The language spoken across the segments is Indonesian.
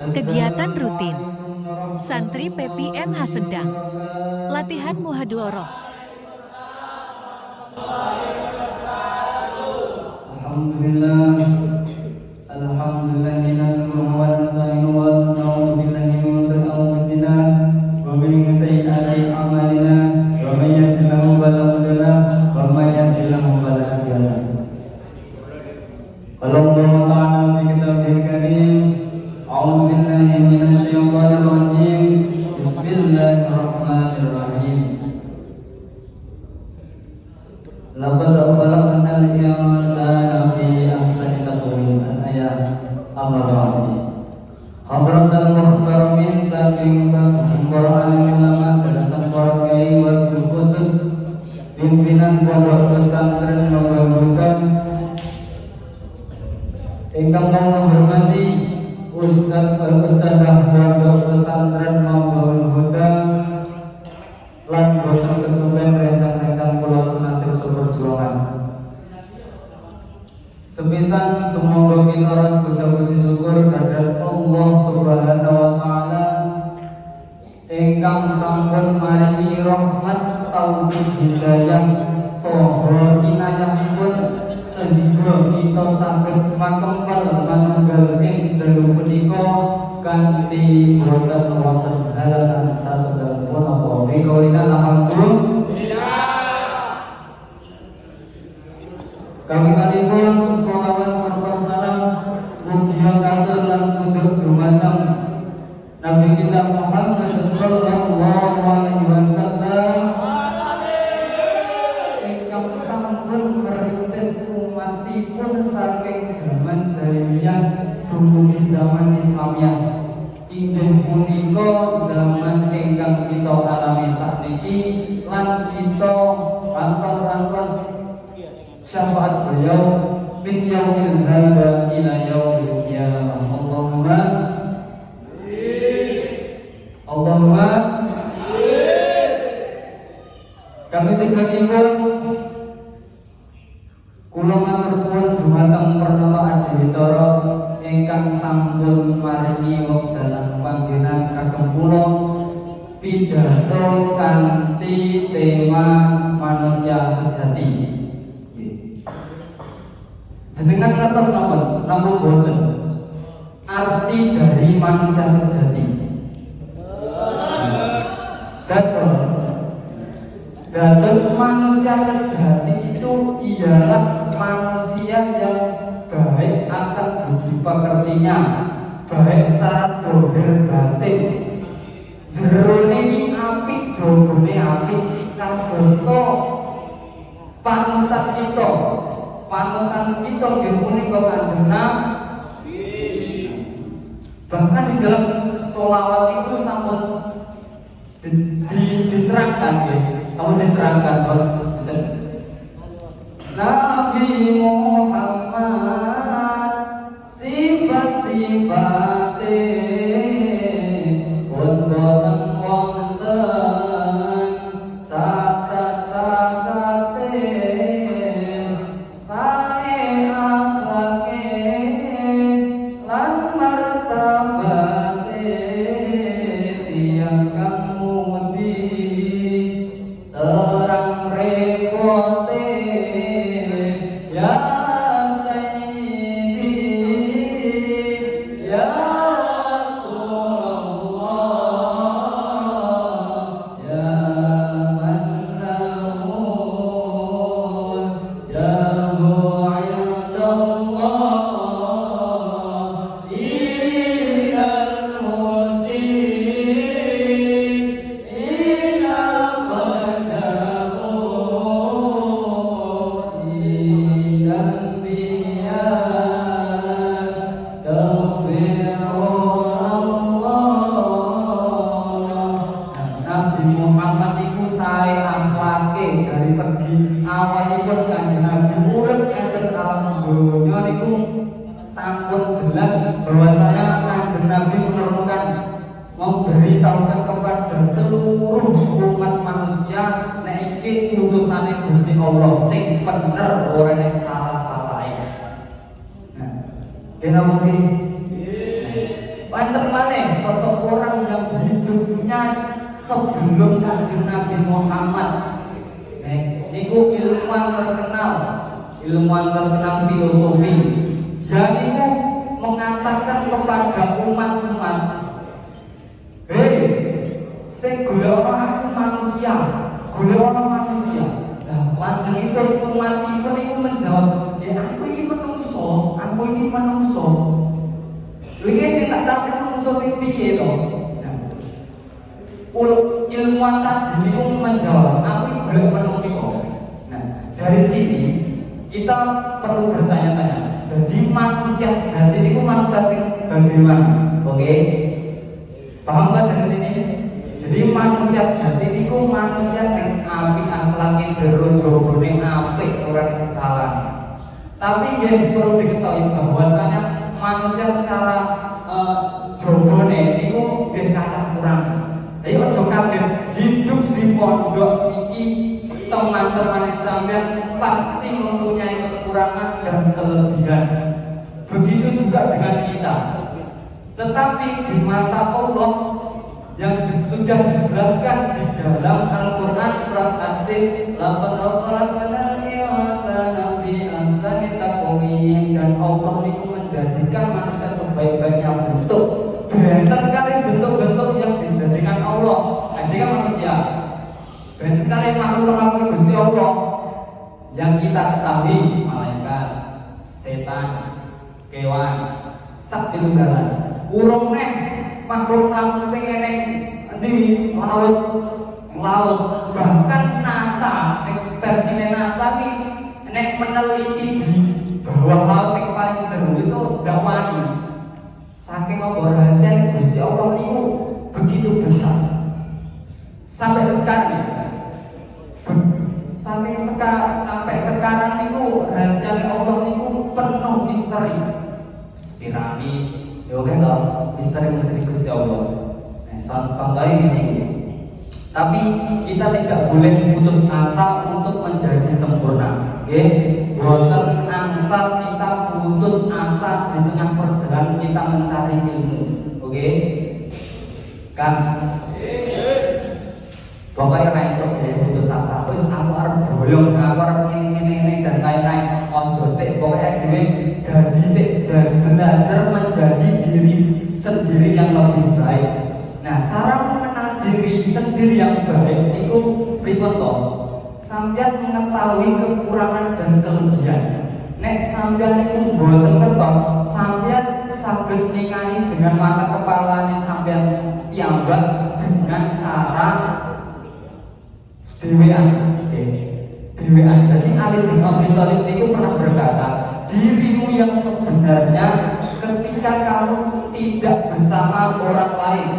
Kegiatan rutin Santri PPM Hasendang. Latihan Muhadwarah. Alhamdulillah. Alhamdulillah nasbuhu wa nasta'inuhu wa na'udzu billahi min shururi anfusina wa min sayyiati a'malina. Wa may yahdihillahu fala mudilla lahu wa may yudlil fala hadiya lahu. Qala Allahu ta'ala fi kitabihil karim, a'udzu billahi minasy syaithanir rajim. Bismillahirrahmanirrahim. Laqad khalaqnal insana fi ahsani taqwim. Ayat Al-Rahman. Hadratan mukhtar min saking Quran ulama dan sampar kiai wa khusus pimpinan pondok pesantren Nurul ingkang menghormati Ustadzah pondok pesantren Nurul Huda lan boten kesupen rencang-rencang kula senasib seperjuangan. Sepisan semoga kita harus puji syukur kepada Allah Subhanahu wa taala ingkang sampun maringi rahmat taufik hidayah saha inayahipun sehingga kita saged makempal manunggal ing dalu punika kanthi boten wonten halangan satunggal punapa. Bikaulina alhamdulillah. Kami kalipun sholawat serta salam mugia katur lan kunjuk dumateng Nabi kita Muhammad sallallahu alaihi wasallam ingkang sampun merintis umatipun saking zaman jahiliyah dumugi zaman Islamiyah. Inggih punika zaman ingkang kita alami sakniki lan kita antos-antos syafaat beliau min yaumil hadza ila yaumil qiyamah. Allahumma Allahumma kami tinggalipun kula matur suwun dumateng pranata adicara ingkang sampun maringi wekdal panggenan kagem kula pidato kanthi tema manusia sejati. Jenengan ngertos napa? Napa boten? Arti dari manusia sejati. Dados manusia sejati itu ialah manusia yang baik akan budi pekertinya, baik secara dohir batin. Jerone iki apik, jogone apik, kadosta panutan kita. Panutan kita nggih punika Kanjeng Nabi. Bahkan di dalam sholawat itu sampun diterangkan nggih. Sampun diterangkan Nabi Muhammad sifat-sifate wonten wonten cacat-cacate memberitahukan kepada seluruh umat manusia nek iki utusane Gusti Allah sing bener ora nek salah-salahe. Nah, kenapa iki? Panten Makanya seseorang yang hidupnya sebelum Kanjeng Nabi Muhammad, niku ilmuwan terkenal filosofi, yang itu mengatakan kepada umat-umat, hei, saya golek aku manusia. Nah, lajengipun umatipun iku menjawab, aku ini menungso. Iki sing tak tahu menungso sing piye to? Ilmuwan tadi niku menjawab, aku iki golek menungso. Nah, dari sini kita perlu bertanya-tanya. Jadi manusia sejati itu manusia sing bagaimana? Oke? Paham kan dari sini? Jadi manusia sejati itu manusia sing apik akhlake jero jabone apik ora kesalahan. Tapi yang perlu diketahui bahwasanya manusia secara jabone itu ben kathah kurang. Ayo aja kaget hidup di pondok iki teman-teman sampean pasti mempunyai kekurangan dan kelebihan. Begitu juga dengan kita. Tetapi di mata Allah yang sudah dijelaskan di dalam Al-Quran surat At-Tin, laqad khalaqnal insana fi ahsani taqwim, dan Allah itu menjadikan manusia sebaik-baiknya bentuk. Benten kali bentuk-bentuk yang dijadikan Allah. Jadi kan manusia. Benten kali makhluk Gusti Allah yang kita ketahui, malaikat, setan, kewan, sak tunggalan. Urung neh makhluk sing eneng di laut, bahkan NASA sing versine NASA iki nek meneliti di bawah laut sing paling jero wis ora wani. Saking apa rahasia Gusti Allah niku begitu besar. Sampai sekarang niku rahasia Allah niku penuh misteri. Piramid, ya kan toh, misteri Gusti Allah. Contohnya ini. Tapi kita tidak boleh putus asa untuk menjadi sempurna. Oke? Boten angsal kita putus asa di tengah perjalanan kita mencari ilmu. Oke? Kan? Pokoknya naik ya putus asa. Terus aku harus boyong, aku harus ini dan lain-lain. Ojo sik, pokoknya gue dari belajar menjadi diri sendiri yang lebih baik. Nah, cara mengenal diri sendiri yang baik itu pripun to? Sampeyan mengetahui kekurangan dan kelebihan. Nek sampeyan niku mboten ngertos, sampeyan saged ningali dengan mata kepalane sampeyan piyambak dengan cara dewean. Jadi Ali bin Abi Thalib itu pernah berkata, dirimu yang sebenarnya ketika kamu tidak bersama orang lain.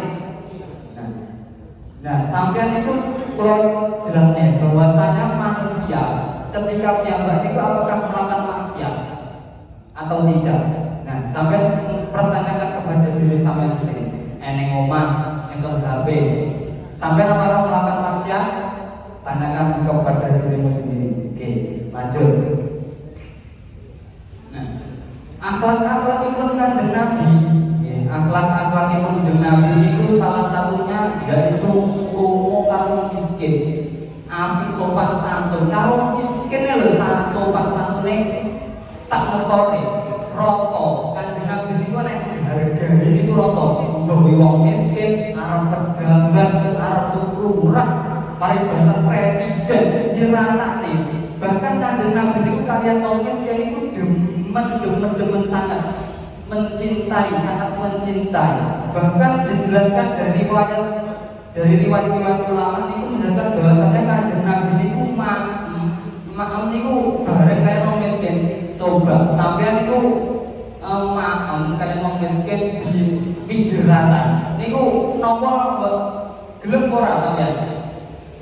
Nah, sampean itu kalau jelasnya bahwasanya manusia ketika piyambak itu apakah melakukan maksiat atau tidak? Nah, sampean pertanyakan kepada diri sampean sendiri. Eneng omah, eneng HP. Sampean apakah melakukan maksiat? Tanyakan kepada dirimu sendiri. Oke, lanjut. Nah, akhlak itu Kanjeng Nabi. Akhlak itu Kanjeng Nabi itu salah satunya yaitu komo karo miskin. Api sopan santun. Karo miskin lho sopan santune sak ngesore. Roto. Kanjeng Nabi itu nek hargane itu roto. Mbawi wong miskin arep pejabat, arep lurah, paling bahasa presiden dirata nih. Bahkan Kanjeng Nabi itu kalian wong miskin itu demen sangat mencintai. Bahkan dijelaskan dari riwayat ulama itu menjelaskan bahwasanya Kanjeng Nabi itu maaf niku bareng kaya wong miskin. Coba sampean niku maaf kaya wong miskin di pinggir rata. Niku napa gelem ora sampean?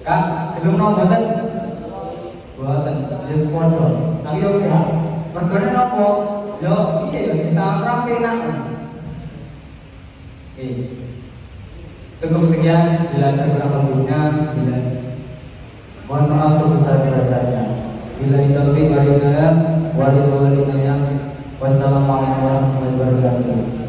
Kan gelem napa mboten? Mboten. Yes padha. Ayo ya. Mergone napa? Yo iya ya ditamrak penak. Cukup sekian, bila ada kurang lebihnya, mohon maaf sebesar-besarnya. Bila itu lebih, wassalamualaikum warahmatullahi wabarakatuh.